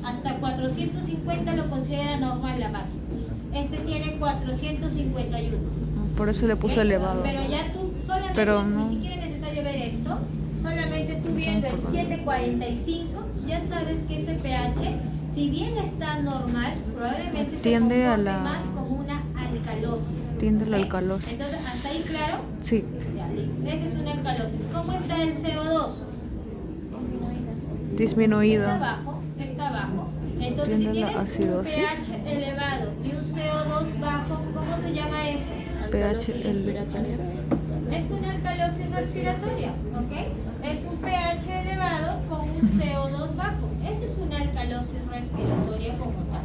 Hasta 450 lo considera normal la máquina. Este tiene 451. Por eso le puse ¿Ok? elevado. Pero ya tú solamente, Pero no. ni siquiera es necesario ver esto. Solamente tú viendo el 745, ya sabes que ese pH, si bien está normal, probablemente Tiende se a comporte la- más como una alcalosis. Tiende a la ¿Ok? alcalosis. Entonces, ¿hasta ahí claro? Sí. Ya, listo. Esa es una alcalosis. ¿Cómo está el CO2? Disminuido. Está bajo, está bajo. Entonces, Tiende si a la tienes un acidosis. pH elevado y un CO2 bajo, ¿cómo se llama eso? pH elevado. Es una alcalosis respiratoria, ¿ok? Es un pH elevado con un CO2 bajo. Esa es una alcalosis respiratoria como tal.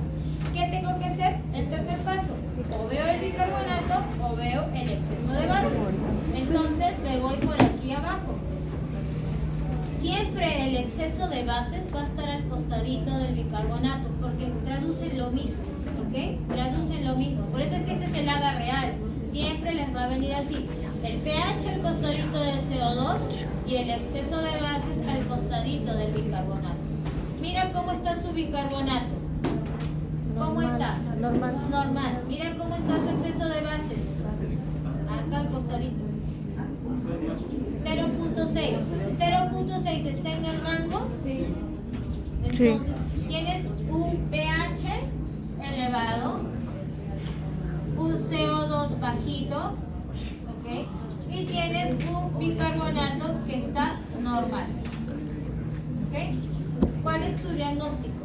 exceso de bases va a estar al costadito del bicarbonato, porque traducen lo mismo, ¿ok? Traducen lo mismo. Por eso es que este es el Haga real. Siempre les va a venir así. El pH al costadito del CO2 y el exceso de bases al costadito del bicarbonato. Mira cómo está su bicarbonato. ¿Cómo está? Normal. Normal. Mira cómo está su exceso de bases. Acá al costadito. 0.6. 0.6 está en el rango. Sí. Entonces, tienes un pH elevado, un CO2 bajito, ¿ok? Y tienes un bicarbonato que está normal. ¿Ok? ¿Cuál es tu diagnóstico?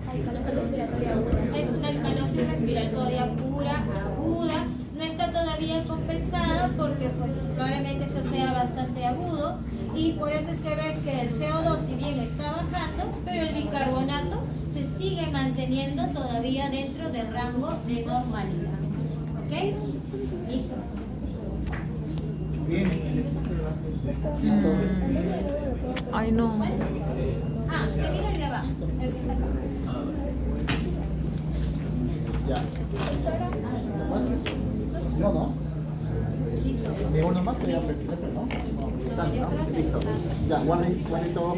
Es una alcalosis respiratoria pura, aguda. No está todavía compensada porque pues probablemente esto sea bastante agudo y por eso es que ves que el CO2 si bien está bajando, pero el bicarbonato se sigue manteniendo todavía dentro del rango de normalidad. ¿Ok? Listo. Bien. Listo. Ay, no. Ah, te mira el de abajo, el que está acá. Ya. ¿Más? No, no. Listo. Uno más sería perfecto, ¿no? No, exacto, ¿no? Listo. Ya, guarde todo.